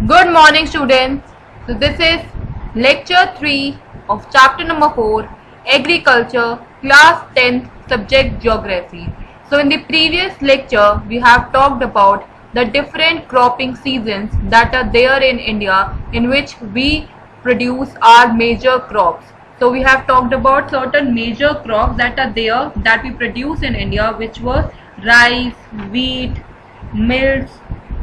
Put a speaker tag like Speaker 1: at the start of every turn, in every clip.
Speaker 1: Good morning, students. So this is lecture 3 of chapter number 4, Agriculture, class 10th, subject Geography. So in the previous lecture, we have talked about the different cropping seasons that are there in India, in which we produce our major crops. So we have talked about certain major crops that are there that we produce in India, which was rice, wheat, mills,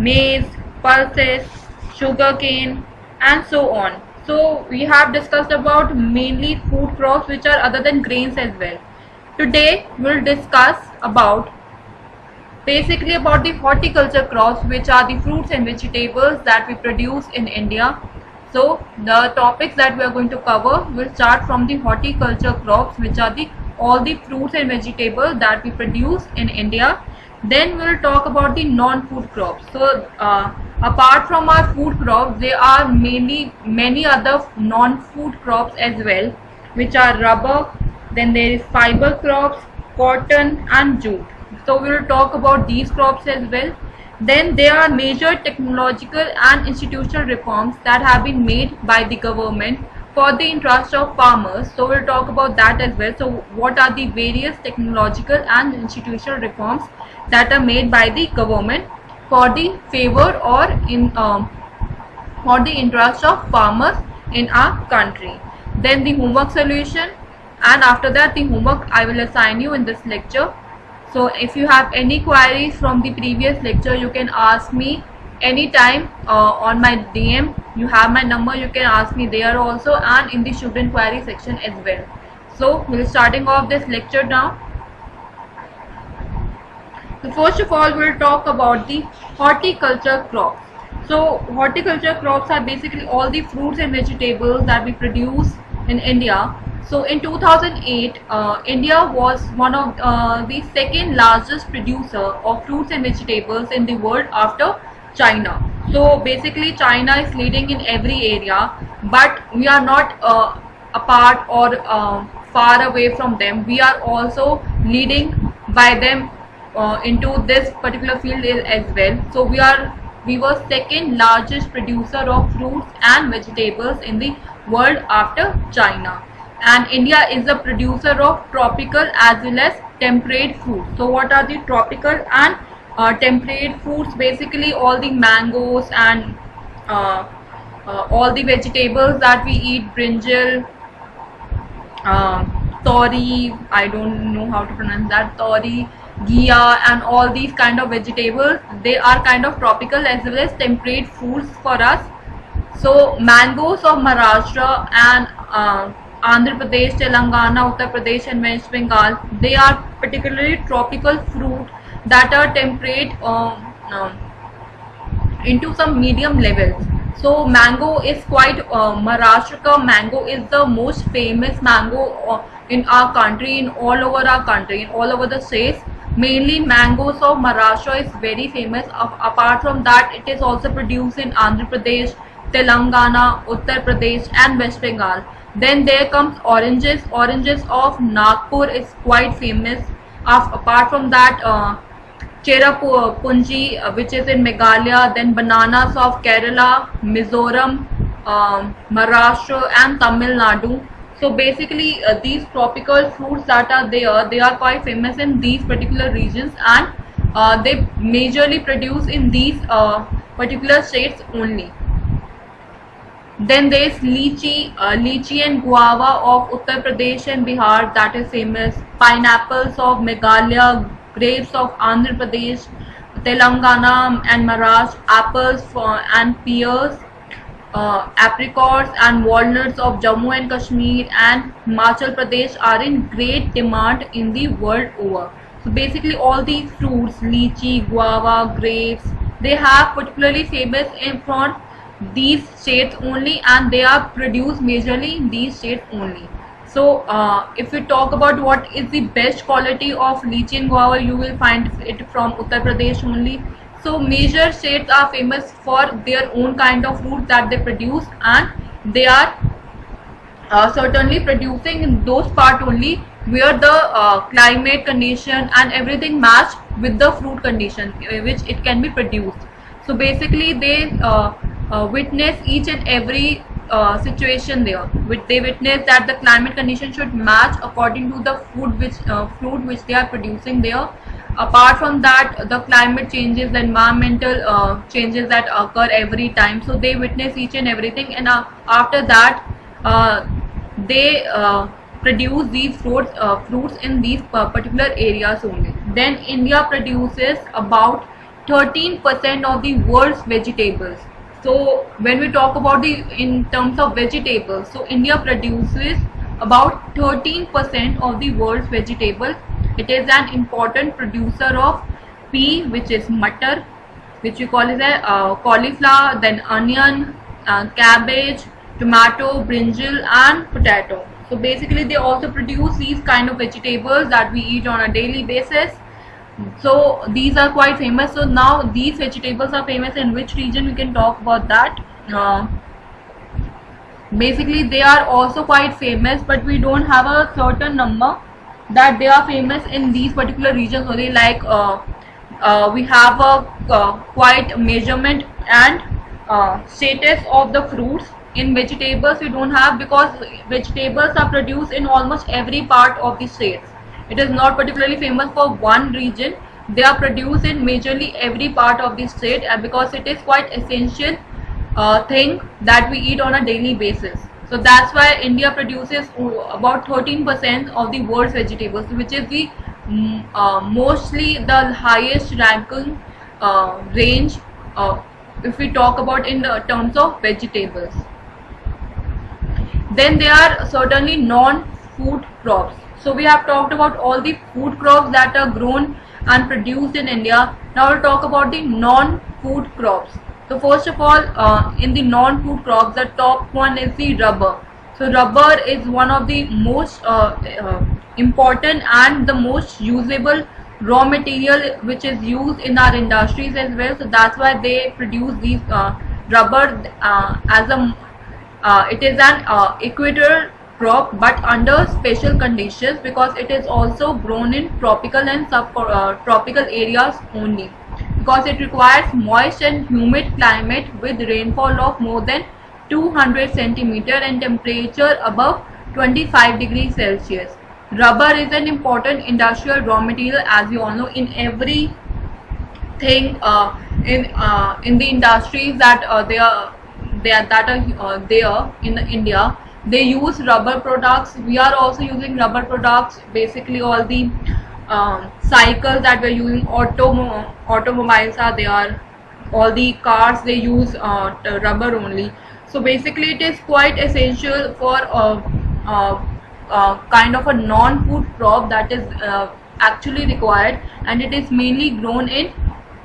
Speaker 1: maize, pulses, sugarcane, and so on. So we have discussed about mainly food crops which are other than grains as well. Today we'll discuss about basically about the horticulture crops, which are the fruits and vegetables that we produce in India. So the topics that we are going to cover will start from the horticulture crops, which are the all the fruits and vegetables that we produce in India. Then we will talk about the non-food crops. So apart from our food crops, there are many other non-food crops as well, which are rubber. Then there is fiber crops, cotton and jute. So we will talk about these crops as well. Then there are major technological and institutional reforms that have been made by the government for the interest of farmers. So we'll talk about that as well. So what are the various technological and institutional reforms that are made by the government for the favor or in for the interest of farmers in our country. Then the homework solution, and after that the homework I will assign you in this lecture. So if you have any queries from the previous lecture, you can ask me anytime on my DM. You have my number, you can ask me there also, and in the student query section as well. So we're starting off this lecture now. So first of all, we'll talk about the horticulture crops. So horticulture crops are basically all the fruits and vegetables that we produce in India. So in 2008, India was one of the second largest producer of fruits and vegetables in the world after China. So basically China is leading in every area, but we are not apart or far away from them. We are also leading by them into this particular field as well. So we were second largest producer of fruits and vegetables in the world after China. And India is a producer of tropical as well as temperate fruits. So what are the tropical and temperate fruits? Basically all the mangoes and all the vegetables that we eat, brinjal, tori, I don't know how to pronounce that, tori, ghia, and all these kind of vegetables, they are kind of tropical as well as temperate foods for us. So mangoes of Maharashtra and Andhra Pradesh, Telangana, Uttar Pradesh and West Bengal, they are particularly tropical fruit that are temperate into some medium levels. So mango is quite Maharashtra ka mango is the most famous mango in our country, in all over our country, in all over the states. Mainly mangoes of Maharashtra is very famous. Apart from that, it is also produced in Andhra Pradesh, Telangana, Uttar Pradesh and West Bengal. Then there comes oranges. Oranges of Nagpur is quite famous. Apart from that, Cherrapunji, which is in Meghalaya. Then bananas of Kerala, Mizoram, Maharashtra and Tamil Nadu. So basically these tropical fruits that are there, they are quite famous in these particular regions, and they majorly produce in these particular states only. Then there is lychee and guava of Uttar Pradesh and Bihar, that is famous. Pineapples of Meghalaya, grapes of Andhra Pradesh, Telangana and Maharashtra, apples and pears, apricots and walnuts of Jammu and Kashmir and Himachal Pradesh are in great demand in the world over. So basically all these fruits, lychee, guava, grapes, they have particularly famous in front these states only, and they are produced majorly in these states only. So if we talk about what is the best quality of lychee and guava, you will find it from Uttar Pradesh only. So major states are famous for their own kind of fruit that they produce, and they are certainly producing in those part only where the climate condition and everything match with the fruit condition which it can be produced. So basically they witness each and every situation there. They witness that the climate condition should match according to the fruit which they are producing there. Apart from that, the climate changes, the environmental changes that occur every time, so they witness each and everything, and after that they produce these fruits in these particular areas only. Then India produces about 13% of the world's vegetables. So when we talk about in terms of vegetables, so India produces about 13% of the world's vegetables. It is an important producer of pea, which is matar, which we call as a cauliflower, then onion, cabbage, tomato, brinjal, and potato. So basically they also produce these kind of vegetables that we eat on a daily basis. So these are quite famous. So now these vegetables are famous in which region, we can talk about that. Basically they are also quite famous, but we don't have a certain number that they are famous in these particular regions only. Like we have a quite measurement and status of the fruits. In vegetables we don't have, because vegetables are produced in almost every part of the states. It is not particularly famous for one region. They are produced in majorly every part of the state, and because it is quite essential thing that we eat on a daily basis. So that's why India produces about 13% of the world's vegetables, which is the mostly the highest ranking range if we talk about in the terms of vegetables. Then there are certainly non-food crops. So we have talked about all the food crops that are grown and produced in India. Now we'll talk about the non-food crops. So first of all, in the non-food crops, the top one is the rubber. So rubber is one of the most important and the most usable raw material which is used in our industries as well. So that's why they produce these rubber as a it is an equatorial crop, but under special conditions, because it is also grown in tropical and subtropical areas only, because it requires moist and humid climate with rainfall of more than 200 centimeter and temperature above 25 degrees Celsius. Rubber is an important industrial raw material, as you all know. In every thing in the industries that are there in India, they use rubber products. We are also using rubber products. Basically all the cycles that we're using, automobiles are there, all the cars, they use rubber only. So basically it is quite essential for kind of a non-food crop that is actually required, and it is mainly grown in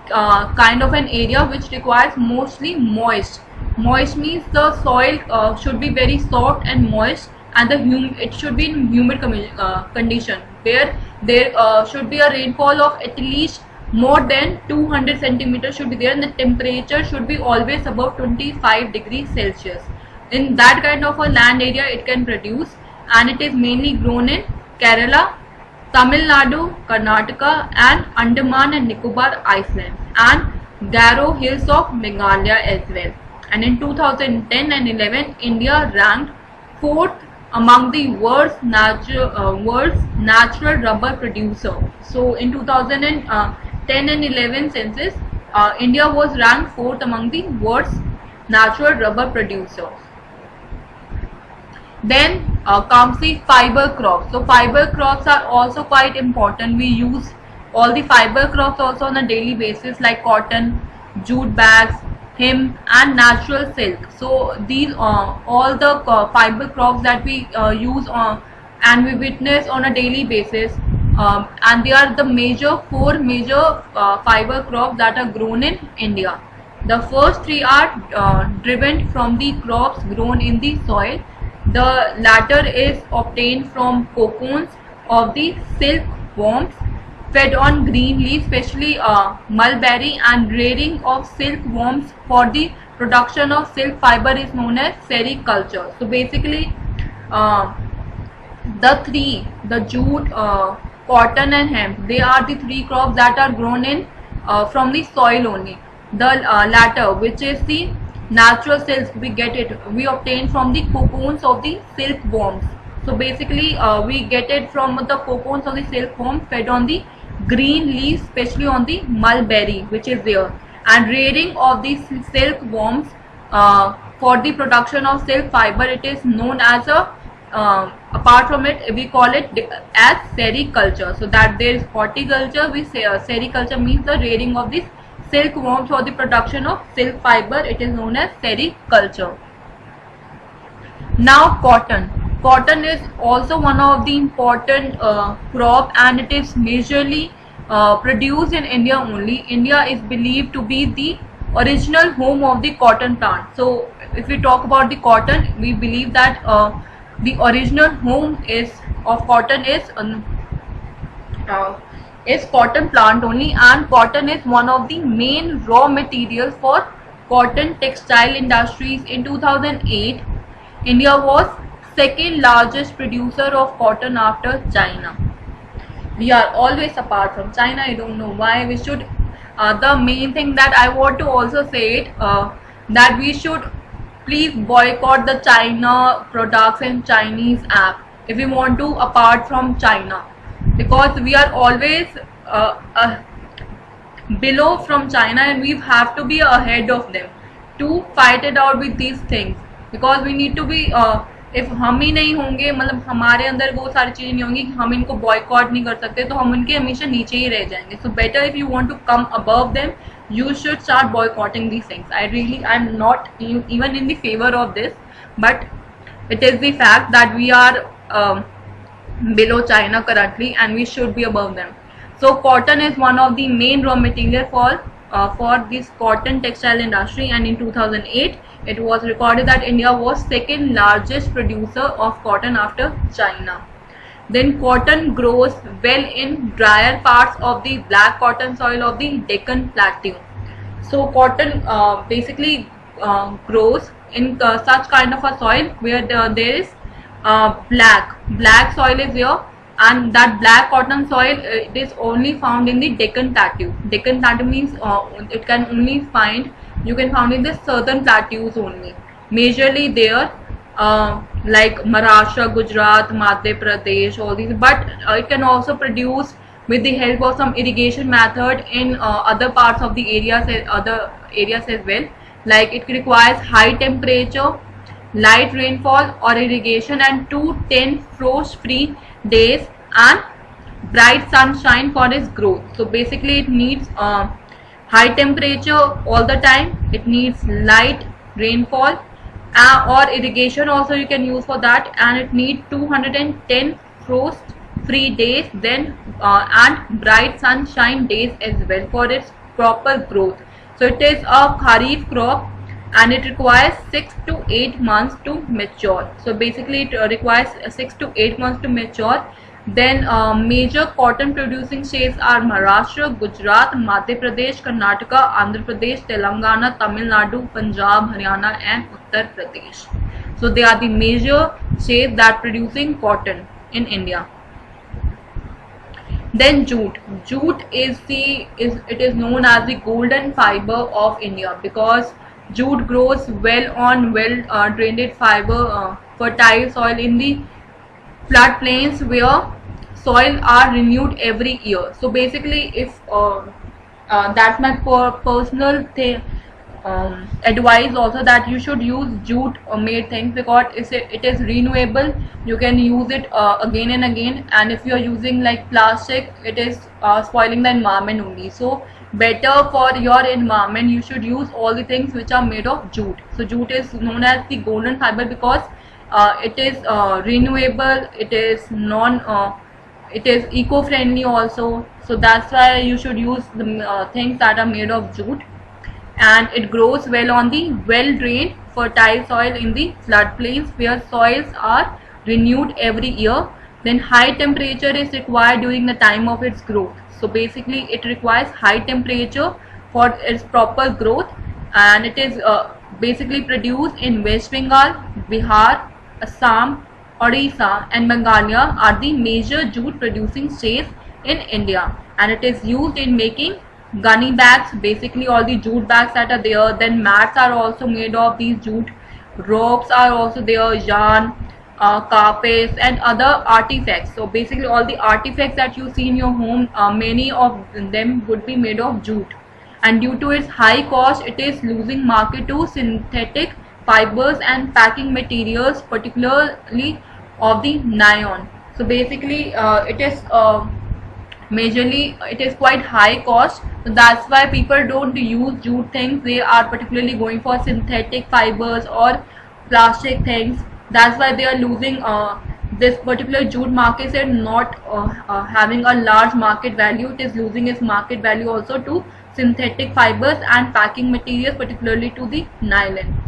Speaker 1: kind of an area which requires mostly moist. Moist means the soil should be very soft and moist, and it should be in humid condition, where there should be a rainfall of at least more than 200 centimeters should be there, and the temperature should be always above 25 degrees Celsius. In that kind of a land area it can produce, and it is mainly grown in Kerala, Tamil Nadu, Karnataka, and Andaman and Nicobar Islands, and Garo Hills of Meghalaya as well. And in 2010 and 11, India ranked 4th among the world's natural rubber producer. So in 2010 and 11 census, India was ranked 4th among the world's natural rubber producers. Then comes the fiber crops. So fiber crops are also quite important. We use all the fiber crops also on a daily basis, like cotton, jute bags, hemp, and natural silk. So these all the fiber crops that we use and we witness on a daily basis, and they are the four major fiber crops that are grown in India. The first three are driven from the crops grown in the soil. The latter is obtained from cocoons of the silkworms fed on green leaves, especially mulberry, and rearing of silkworms for the production of silk fiber is known as sericulture. So basically the jute, cotton, and hemp, they are the three crops that are grown in from the soil only. The latter, which is the Natural silks, we get it, we obtain from the cocoons of the silkworms. So basically we get it from the cocoons of the silkworm fed on the green leaves, especially on the mulberry which is there. And rearing of these silkworms for the production of silk fiber, it is known as a apart from it, we call it as sericulture. So that there is horticulture, we say sericulture means the rearing of these silkworms for the production of silk fiber. It is known as sericulture. Now cotton. Cotton is also one of the important crop, and it is majorly produced in India only. India is believed to be the original home of the cotton plant. So if we talk about the cotton, we believe that the original home is of cotton is cotton plant only, and cotton is one of the main raw materials for cotton textile industries. In 2008, India was second largest producer of cotton after China. We are always apart from China. I don't know why. We should the main thing that I want to also say it that we should please boycott the China products and Chinese app if we want to apart from China, because we are always below from China, and we have to be ahead of them to fight it out with these things, because we need to be if हम ही नहीं होंगे, मतलब हमारे अंदर वो सारी चीजें नहीं होंगी कि हम इनको बॉयकॉट नहीं कर सकते, तो हम उनके हमेशा नीचे ही रह जाएंगे. So better if you want to come above them, you should start boycotting these things. I'm not even in the favor of this, but it is the fact that we are below China currently, and we should be above them. So cotton is one of the main raw material for this cotton textile industry, and in 2008 it was recorded that India was second largest producer of cotton after China. Then cotton grows well in drier parts of the black cotton soil of the Deccan Plateau. So cotton basically grows in such kind of a soil where there is black soil is here, and that black cotton soil it is only found in the Deccan Plateau. Deccan Plateau means it can only find, you can find in the southern plateaus only, majorly there. Like Maharashtra, Gujarat, Madhya Pradesh, all these, but it can also produce with the help of some irrigation method in other parts of the other areas as well. Like it requires high temperature, light rainfall or irrigation, and 210 frost-free days and bright sunshine for its growth. So basically it needs high temperature all the time, it needs light rainfall or irrigation also you can use for that, and it needs 210 frost free days then and bright sunshine days as well for its proper growth. So it is a kharif crop, and it requires 6 to 8 months to mature. So basically it requires 6 to 8 months to mature. Then major cotton producing states are Maharashtra, Gujarat, Madhya Pradesh, Karnataka, Andhra Pradesh, Telangana, Tamil Nadu, Punjab, Haryana and Uttar Pradesh. So they are the major states that producing cotton in India. Then jute. Jute is known as the golden fiber of India, because jute grows well on drained fiber fertile soil in the floodplains where soil are renewed every year. So basically if that's my personal advice also, that you should use jute made things, because it is renewable, you can use it again and again, and if you are using like plastic, it is spoiling the environment only. So better for your environment, you should use all the things which are made of jute. So jute is known as the golden fiber because it is renewable, it is it is eco-friendly also. So that's why you should use the things that are made of jute, and it grows well on the well-drained fertile soil in the floodplains where soils are renewed every year. Then high temperature is required during the time of its growth. So basically it requires high temperature for its proper growth, and it is basically produced in West Bengal, Bihar, Assam, Odisha and Meghalaya are the major jute producing states in India, and it is used in making gunny bags, basically all the jute bags that are there. Then mats are also made of these jute. Ropes are also there, yarn, carpets and other artifacts. So basically all the artifacts that you see in your home, many of them would be made of jute, and due to its high cost it is losing market to synthetic fibers and packing materials, particularly of the nylon. So basically it is majorly it is quite high cost, so that's why people don't use jute things. They are particularly going for synthetic fibers or plastic things. That's why they are losing this particular jute market is not having a large market value. It is losing its market value also to synthetic fibers and packing materials, particularly to the nylon.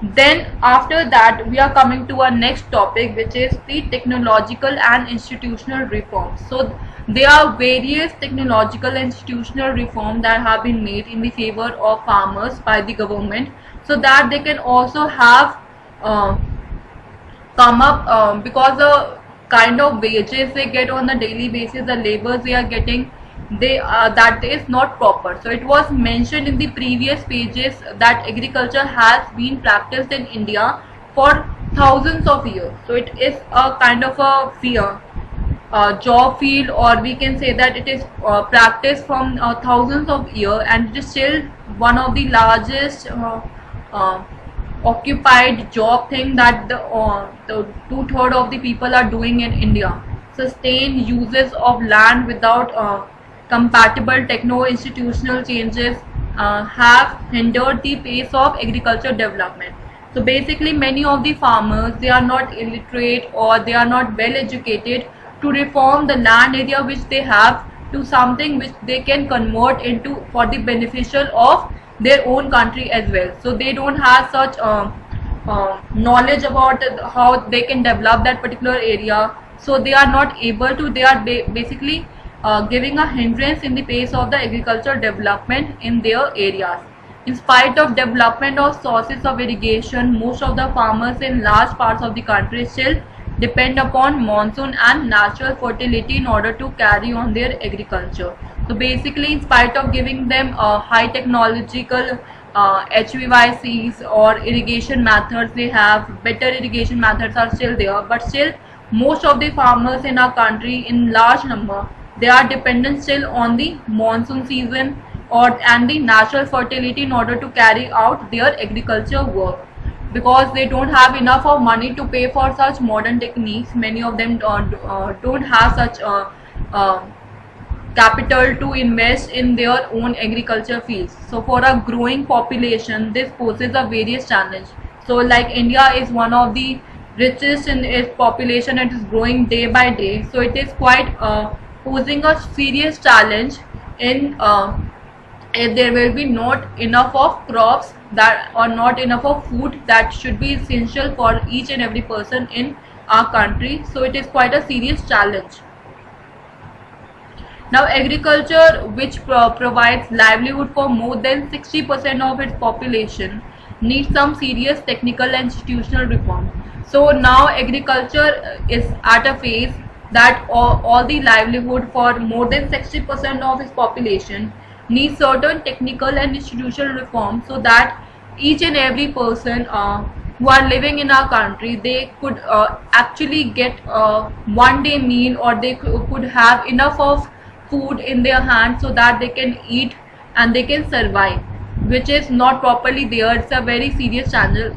Speaker 1: Then after that we are coming to our next topic, which is the technological and institutional reforms. So there are various technological and institutional reforms that have been made in the favor of farmers by the government, so that they can also have come up, because the kind of wages they get on the daily basis, the labors they are getting, that is not proper. So it was mentioned in the previous pages that agriculture has been practiced in India for thousands of years. So it is a kind of a job field, or we can say that it is practiced from thousands of years, and it is still one of the largest occupied job thing that the 2/3 of the people are doing in India. Sustained uses of land without compatible techno-institutional changes have hindered the pace of agriculture development. So basically many of the farmers, they are not illiterate or they are not well educated to reform the land area which they have to something which they can convert into for the beneficial of their own country as well. So they don't have such knowledge about how they can develop that particular area. So they are not able to, they are basically giving a hindrance in the pace of the agricultural development in their areas. In spite of development of sources of irrigation, most of the farmers in large parts of the country still depend upon monsoon and natural fertility in order to carry on their agriculture. So basically, in spite of giving them high technological HVYCs or irrigation methods, they have better irrigation methods are still there, but still most of the farmers in our country in large number, they are dependent still on the monsoon season and the natural fertility in order to carry out their agriculture work, because they don't have enough of money to pay for such modern techniques. Many of them don't have such capital to invest in their own agriculture fields. So for a growing population, this poses a various challenge. So like India is one of the richest in its population and is growing day by day, so it is quite posing a serious challenge in if there will be not enough of crops that or not enough of food that should be essential for each and every person in our country. So it is quite a serious challenge. Now agriculture, which provides livelihood for more than 60% of its population, needs some serious technical and institutional reform. So now agriculture is at a phase that all the livelihood for more than 60% of its population needs certain technical and institutional reforms, so that each and every person who are living in our country, they could actually get one day meal, or they could have enough of food in their hands so that they can eat and they can survive, which is not properly there. It's a very serious challenge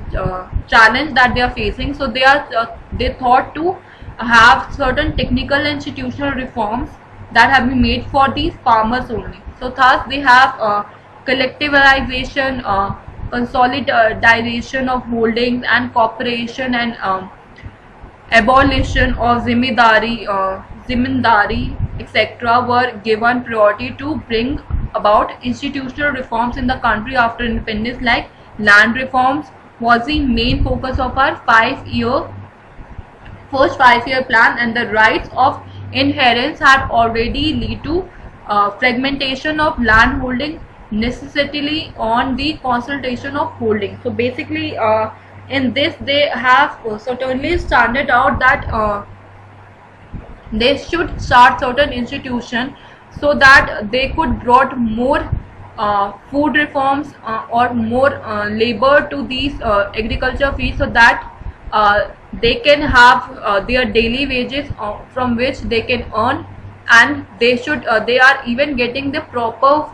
Speaker 1: that they are facing. So they thought to have certain technical and institutional reforms that have been made for these farmers only. So thus they have collectivization, consolidation of holdings and cooperation, and abolition of zimindari, etc. were given priority to bring about institutional reforms in the country after independence. Like land reforms was the main focus of our first 5-year plan, and the rights of inheritance had already led to fragmentation of land holding, necessarily on the concentration of holding. So basically in this they have certainly standard out that they should start certain institution so that they could brought more food reforms or more labor to these agriculture fields, so that they can have their daily wages from which they can earn, and they are even getting the proper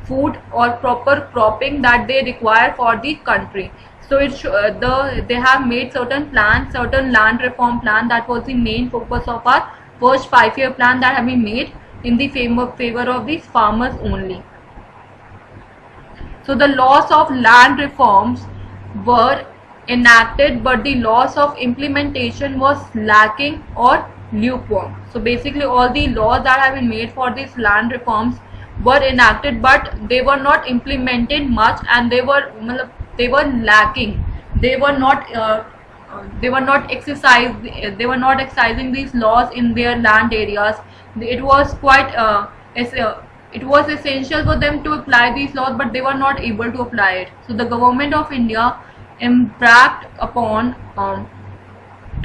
Speaker 1: food or proper cropping that they require for the country. So they have made certain plans, certain land reform plan. That was the main focus of our first 5-year plan that have been made in the favor of these farmers only. So the laws of land reforms were enacted, but the laws of implementation was lacking or lukewarm. So basically all the laws that have been made for these land reforms were enacted, but they were not implemented much, and they were lacking. They were not exercising these laws in their land areas. It was it was essential for them to apply these laws, but they were not able to apply it. So the government of India embarked upon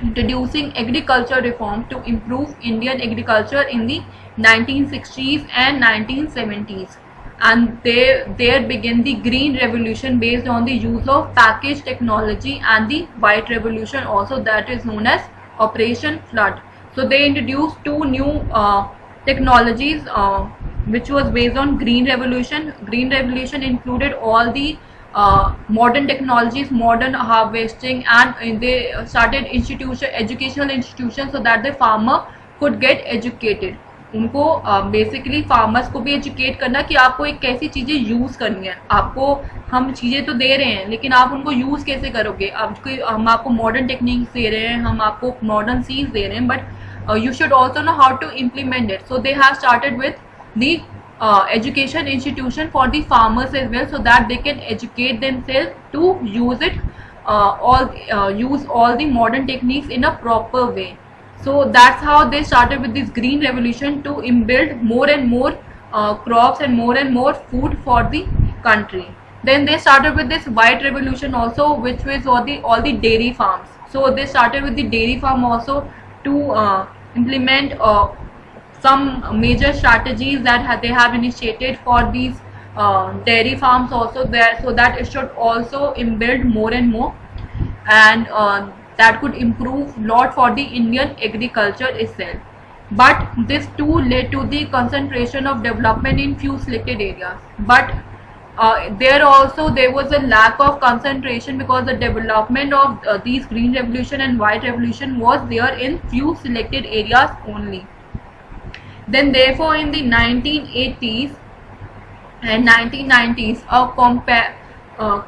Speaker 1: introducing agriculture reform to improve Indian agriculture in the 1960s and 1970s, and there began the Green Revolution based on the use of package technology, and the White Revolution also, that is known as Operation Flood. So they introduced two new technologies which was based on Green Revolution. Green Revolution included all the modern technologies, modern harvesting, and they started educational institutions so that the farmer could get educated. उनको basically farmers को भी educate करना कि आपको एक कैसी चीज़ें use करनी है। आपको हम चीज़ें तो दे रहे हैं, लेकिन आप उनको यूज़ कैसे करोगे। हम आपको मॉडर्न टेक्निक्स दे रहे हैं, हम आपको मॉडर्न सीज दे रहे हैं, but you should also know how to implement it. So they have started with the education institution for the farmers as well, so that they can educate themselves to use it, use all the modern techniques in a proper way. So that's how they started with this Green Revolution, to build more and more crops and more food for the country. Then they started with this White Revolution also, which was all the dairy farms. So they started with the dairy farm also to implement some major strategies that they have initiated for these dairy farms also there, so that it should also build more and more, and that could improve lot for the Indian agriculture itself. But this too led to the concentration of development in few selected areas. But there was a lack of concentration, because the development of these Green Revolution and White Revolution was there in few selected areas only. Then therefore in the 1980s and 1990s, a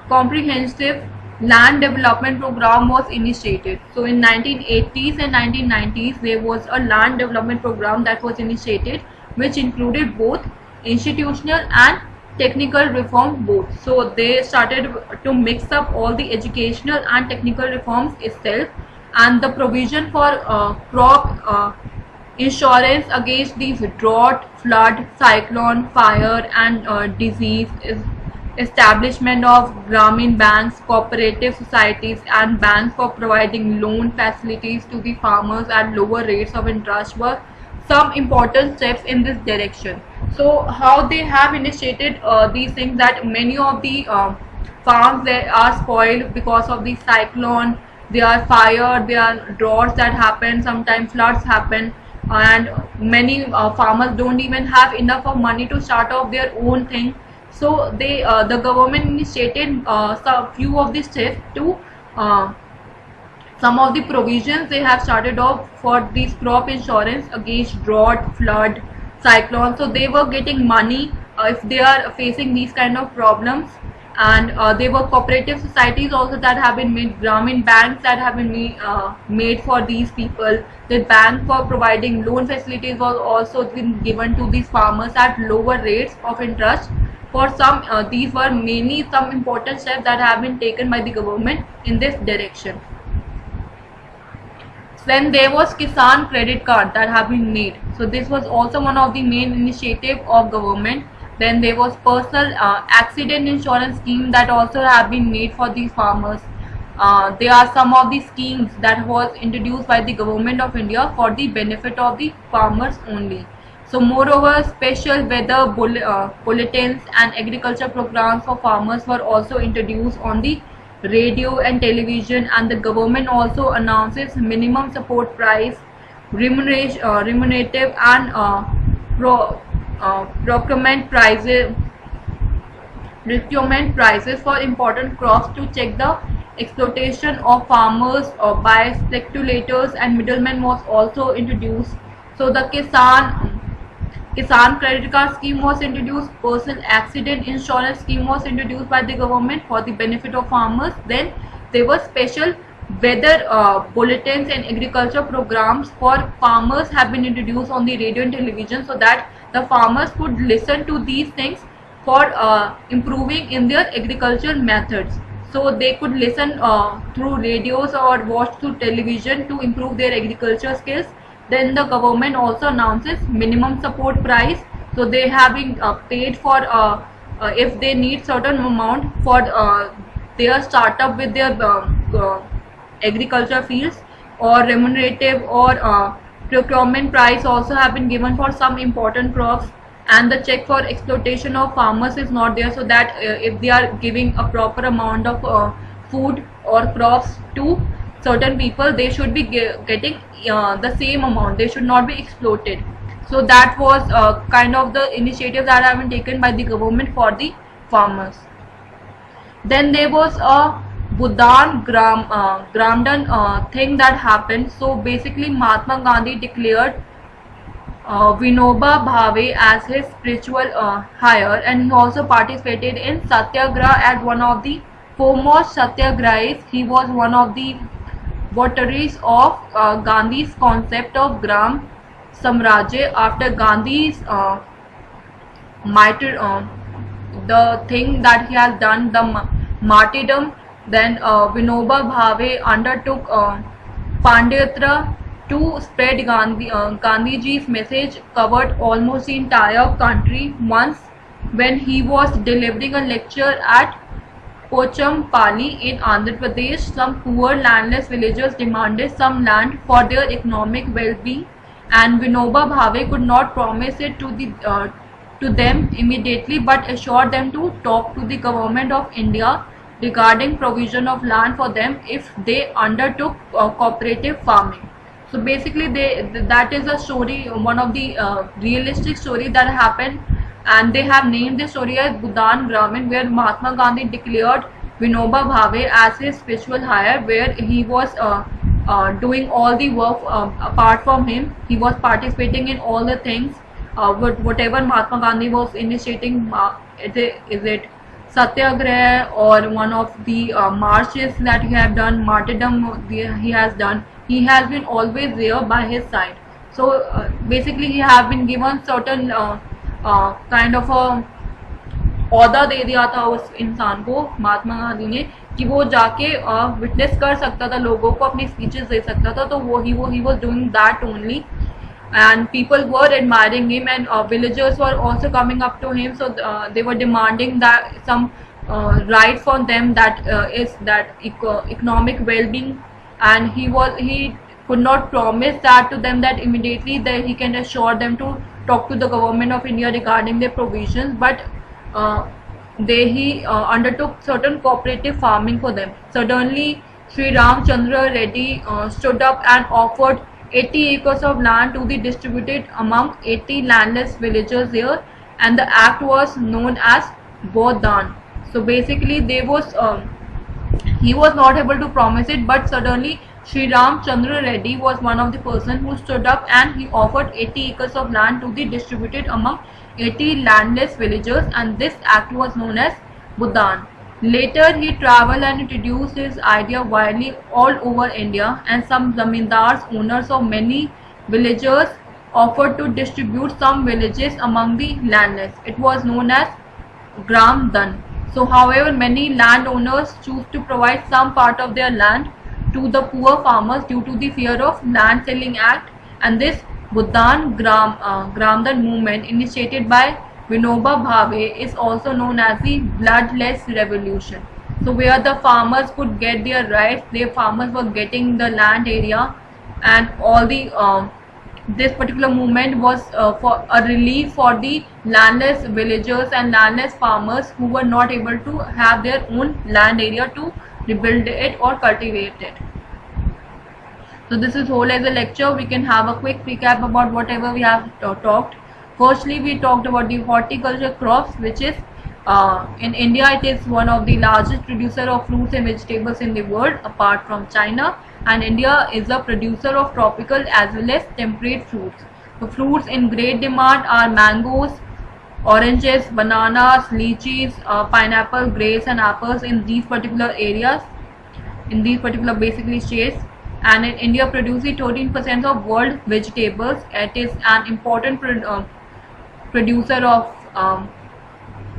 Speaker 1: comprehensive land development program was initiated. So in 1980s and 1990s there was a land development program that was initiated, which included both institutional and technical reform both. So they started to mix up all the educational and technical reforms itself, and the provision for crop insurance against these drought, flood, cyclone, fire and disease, is establishment of Grameen banks, cooperative societies and banks for providing loan facilities to the farmers at lower rates of interest were some important steps in this direction. So how they have initiated these things, that many of the farms that are spoiled because of the cyclone, there are fire, there are droughts that happen, sometimes floods happen, and many farmers don't even have enough of money to start off their own thing. So the government initiated some few of the steps to some of the provisions they have started off for this crop insurance against drought, flood, cyclone. So they were getting money if they are facing these kind of problems, and there were cooperative societies also that have been made, Grameen banks that have been made for these people. The bank for providing loan facilities was also been given to these farmers at lower rates of interest. For some, these were mainly some important steps that have been taken by the government in this direction. Then there was Kisan credit card that have been made. So this was also one of the main initiative of government. Then there was personal accident insurance scheme that also have been made for these farmers. There are some of the schemes that was introduced by the government of India for the benefit of the farmers only. So moreover, special weather bulletins and agriculture programs for farmers were also introduced on the radio and television, and the government also announces minimum support price, remunerative and pro, procurement prices for important crops to check the exploitation of farmers by speculators, and middlemen was also introduced. So the Kisan credit card scheme was introduced. Personal accident insurance scheme was introduced by the government for the benefit of farmers. Then there were special weather bulletins and agriculture programs for farmers have been introduced on the radio and television, so that the farmers could listen to these things for improving in their agricultural methods. So they could listen through radios or watch through television to improve their agriculture skills. Then the government also announces minimum support price. So they have been paid for if they need certain amount for their startup with their agriculture fields, or remunerative or procurement price also have been given for some important crops. And the check for exploitation of farmers is not there, so that if they are giving a proper amount of food or crops to certain people, they should be getting the same amount, they should not be exploited. So that was kind of the initiative that have been taken by the government for the farmers. Then there was a Budan Gramdan thing that happened. So basically Mahatma Gandhi declared Vinoba Bhave as his spiritual hire, and he also participated in Satyagraha as one of the foremost Satyagrahis. He was one of the votaries of Gandhi's concept of Gram Samrajya. After Gandhi's martyr, the thing that he has done, the martyrdom, then Vinoba Bhave undertook Pandeyatra to spread Gandhiji's message, covered almost the entire country. Once, when he was delivering a lecture at Pochampally in Andhra Pradesh, some poor landless villagers demanded some land for their economic well-being, and Vinoba Bhave could not promise it to them immediately, but assured them to talk to the government of India regarding provision of land for them if they undertook cooperative farming. So basically that is a story, one of the realistic story that happened, and they have named this story as Budan Gramin, where Mahatma Gandhi declared Vinoba Bhave as his spiritual hire, where he was doing all the work. Apart from him, he was participating in all the things, whatever Mahatma Gandhi was initiating, is it Satyagraha or one of the marches that he have done, martyrdom he has done, he has been always there by his side. So basically he have been given certain kind of a औहदा दे दिया था उस इंसान को, महात्मा गांधी ने, कि वो जाके witness कर सकता था, लोगों को अपनी स्पीचेस दे सकता था. तो वो he was doing that only, and people were admiring him, and villagers were also coming up to him. So they were demanding that some right for them, that is that economic well-being, and he could not promise that to them that immediately that he can assure them to talk to the government of India regarding their provisions, but he undertook certain cooperative farming for them. Suddenly Sri Ramchandra Reddy stood up and offered 80 acres of land to be distributed among 80 landless villagers there, and the act was known as Bodhan. So basically he was not able to promise it, but suddenly Sri Ramchandra Reddy was one of the person who stood up and he offered 80 acres of land to be distributed among 80 landless villagers, and this act was known as Budan. Later he travelled and introduced his idea widely all over India, and some zamindars, owners of many villagers, offered to distribute some villages among the landless. It was known as Gram Dan. So however, many landowners choose to provide some part of their land to the poor farmers due to the fear of land selling act, and this Budan Gramdan movement, initiated by Vinoba Bhave, is also known as the bloodless revolution. So where the farmers could get their rights, the farmers were getting the land area and all the this particular movement was for a relief for the landless villagers and landless farmers who were not able to have their own land area to rebuild it or cultivate it. So this is whole as a lecture. We can have a quick recap about whatever we have talked. Firstly, we talked about the horticulture crops, which is in India, it is one of the largest producer of fruits and vegetables in the world apart from China, and India is a producer of tropical as well as temperate fruits. The fruits in great demand are mangoes, oranges, bananas, lychees, pineapple, grapes and apples in these particular areas, in these particular basically states. And in India produces 13% of world vegetables. It is an important producer of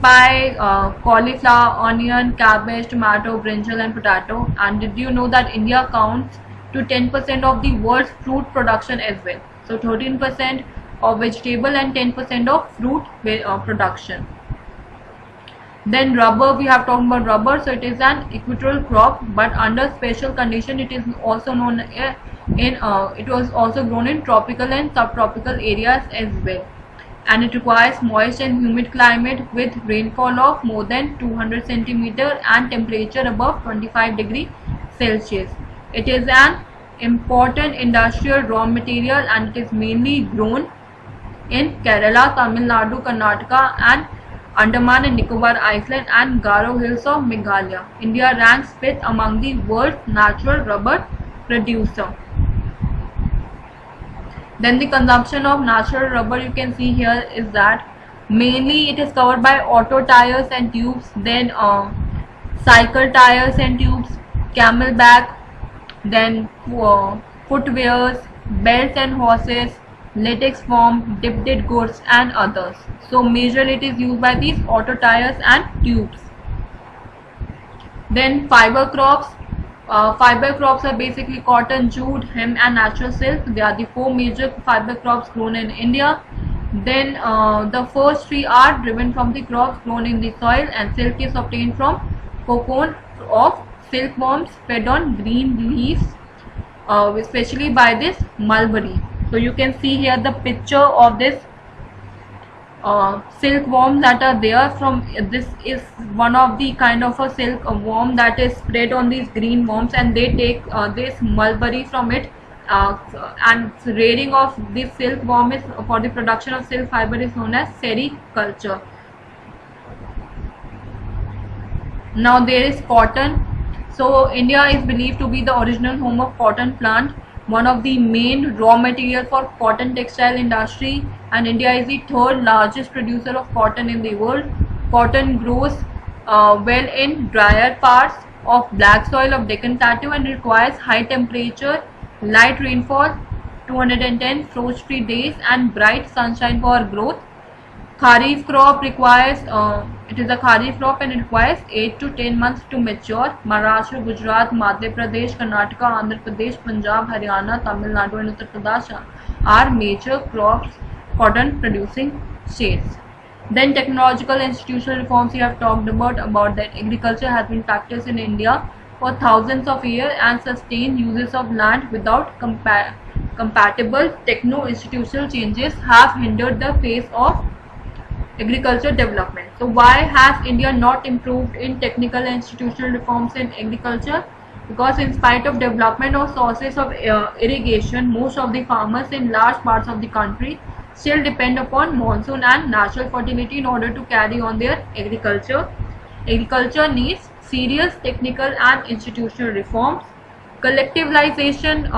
Speaker 1: pie, cauliflower, onion, cabbage, tomato, brinjal and potato. And did you know that India counts to 10% of the world's fruit production as well? So 13% of vegetable and 10% of fruit production. Then rubber, we have talked about rubber. So it is an equatorial crop, but under special condition it is also known it was also grown in tropical and subtropical areas as well. And it requires moist and humid climate with rainfall of more than 200 centimeter and temperature above 25 degrees Celsius. It is an important industrial raw material and it is mainly grown in Kerala, Tamil Nadu, Karnataka and Andaman and Nicobar Island and Garo Hills of Meghalaya. India ranks 5th among the world's natural rubber producer. Then the consumption of natural rubber, you can see here, is that mainly it is covered by auto tires and tubes, then cycle tires and tubes, camelback, then footwears, belts and horses, latex foam, dipped goods and others. So majorly it is used by these auto tires and tubes. Then fiber crops. Fiber crops are basically cotton, jute, hemp and natural silk. They are the 4 major fiber crops grown in India. Then the first 3 are driven from the crops grown in the soil, and silk is obtained from cocoon of silkworms fed on green leaves, especially by this mulberry. So you can see here the picture of this silkworms that are there. From this is one of the kind of a silk worm that is spread on these green worms, and they take this mulberry from it, and rearing of this silkworm is for the production of silk fiber is known as sericulture. Now there is cotton. So India is believed to be the original home of cotton plant, one of the main raw material for cotton textile industry, and India is the 3rd largest producer of cotton in the world. Cotton grows well in drier parts of black soil of Deccan Plateau and requires high temperature, light rainfall, 210 frost-free days and bright sunshine for growth. Kharif crop requires, it is a Kharif crop and it requires 8 to 10 months to mature. Maharashtra, Gujarat, Madhya Pradesh, Karnataka, Andhra Pradesh, Punjab, Haryana, Tamil Nadu and Uttar Pradesh are major crops, cotton producing states. Then technological and institutional reforms we have talked about that agriculture has been practiced in India for thousands of years, and sustained uses of land without compatible techno-institutional changes have hindered the pace of agriculture development. So why has India not improved in technical and institutional reforms in agriculture? Because in spite of development of sources of irrigation, most of the farmers in large parts of the country still depend upon monsoon and natural fertility in order to carry on their agriculture. Agriculture needs serious technical and institutional reforms. Collectivization,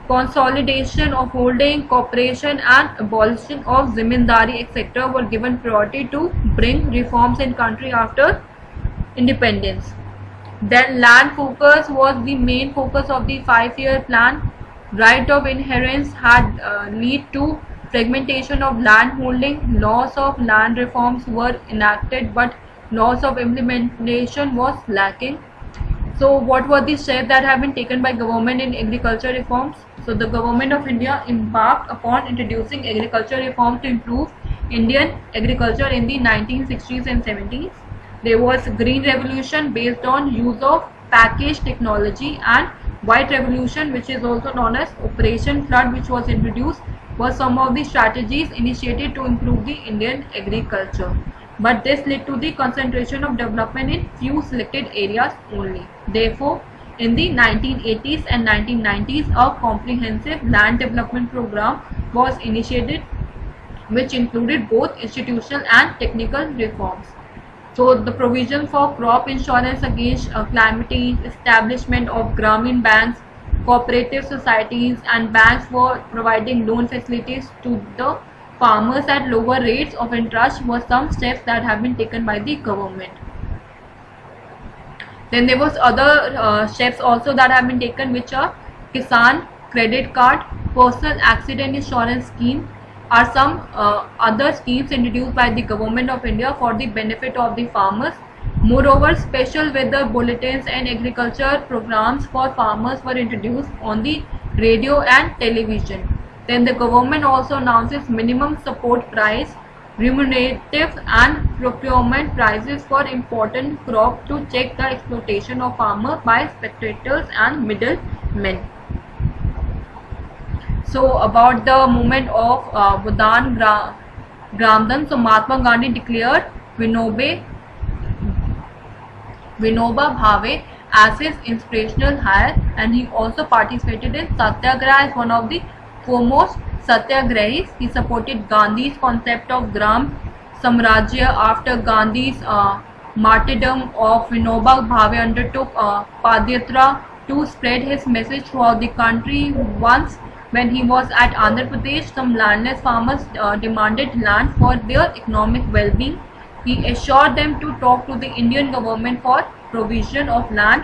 Speaker 1: consolidation of holding, cooperation and abolition of Zamindari etc. were given priority to bring reforms in country after independence. Then land focus was the main focus of the 5-year plan. Right of inheritance had lead to fragmentation of land holding. Laws of land reforms were enacted, but laws of implementation was lacking. So what were the steps that have been taken by government in agriculture reforms? So the government of India embarked upon introducing agriculture reform to improve Indian agriculture in the 1960s and 70s. There was Green Revolution based on use of package technology, and White Revolution, which is also known as Operation Flood, which was introduced was some of the strategies initiated to improve the Indian agriculture. But this led to the concentration of development in few selected areas only. Therefore, in the 1980s and 1990s, a comprehensive land development program was initiated, which included both institutional and technical reforms. So the provision for crop insurance against calamity, establishment of Grameen banks, cooperative societies and banks for providing loan facilities to the farmers at lower rates of interest were some steps that have been taken by the government. Then there was other steps also that have been taken, which are Kisan credit card, personal accident insurance scheme, are some other schemes introduced by the government of India for the benefit of the farmers. Moreover, special weather bulletins and agriculture programs for farmers were introduced on the radio and television. Then the government also announces minimum support price, remunerative and procurement prices for important crop to check the exploitation of farmers by speculators and middlemen. So about the movement of Budan Gramdan, so Mahatma Gandhi declared Vinoba Bhave as his inspirational hire, and he also participated in Satyagraha as one of the foremost Satyagrahis. He supported Gandhi's concept of Gram Samrajya after Gandhi's martyrdom of Vinoba Bhave undertook Padyatra to spread his message throughout the country. Once when he was at Andhra Pradesh, some landless farmers demanded land for their economic well-being. He assured them to talk to the Indian government for provision of land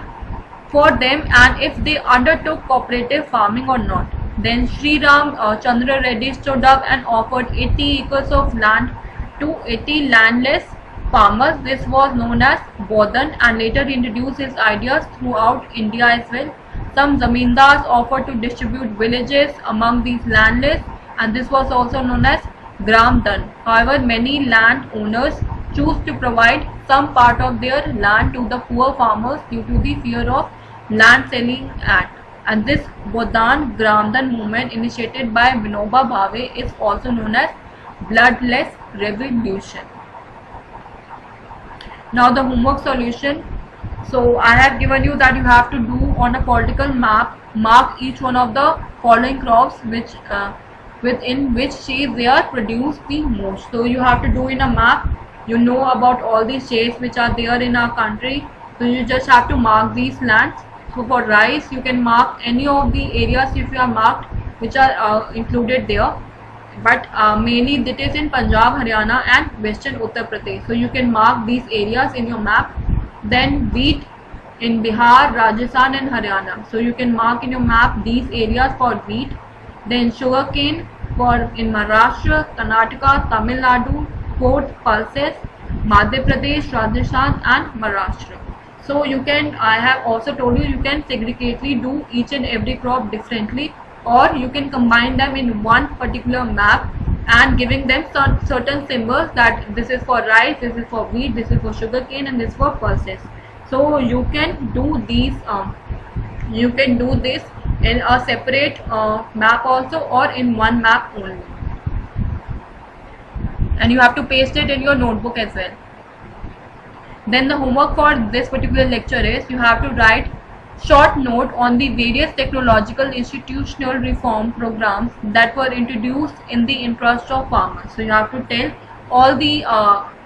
Speaker 1: for them and if they undertook cooperative farming or not. Then Sri Ram Chandra Reddy stood up and offered 80 acres of land to 80 landless farmers. This was known as Bodhan, and later he introduced his ideas throughout India as well. Some zamindars offered to distribute villages among these landless, and this was also known as Gram Dan. However, many land owners choose to provide some part of their land to the poor farmers due to the fear of Land Selling Act. And this Bodhan Gramdan movement initiated by Vinoba Bhave is also known as Bloodless Revolution. Now the homework solution. So I have given you that you have to do on a political map, mark each one of the following crops which within which shades they are produced the most. So you have to do in a map. You know about all these shades which are there in our country. So you just have to mark these lands. So for rice, you can mark any of the areas if you are marked which are included there. But mainly it is in Punjab, Haryana and Western Uttar Pradesh. So you can mark these areas in your map. Then wheat in Bihar, Rajasthan and Haryana. So you can mark in your map these areas for wheat. Then sugarcane for in Maharashtra, Karnataka, Tamil Nadu, 4th pulses, Madhya Pradesh, Rajasthan and Maharashtra. So you can, I have also told you, you can segregately do each and every crop differently, or you can combine them in one particular map and giving them certain symbols that this is for rice, this is for wheat, this is for sugarcane and this is for pulses. So you can do these, you can do this in a separate map also or in one map only. And you have to paste it in your notebook as well. Then the homework for this particular lecture is you have to write short note on the various technological institutional reform programs that were introduced in the interest of farmers. So you have to tell all the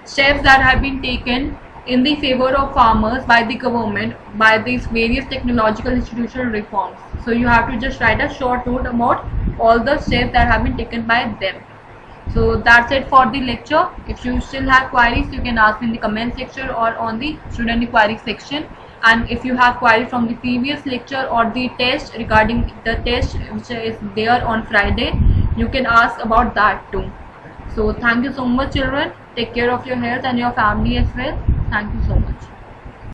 Speaker 1: steps that have been taken in the favor of farmers by the government by these various technological institutional reforms. So you have to just write a short note about all the steps that have been taken by them. So that's it for the lecture. If you still have queries, you can ask in the comment section or on the student inquiry section. And if you have query from the previous lecture or the test regarding the test which is there on Friday, you can ask about that too. So thank you so much children. Take care of your health and your family as well. Thank you so much.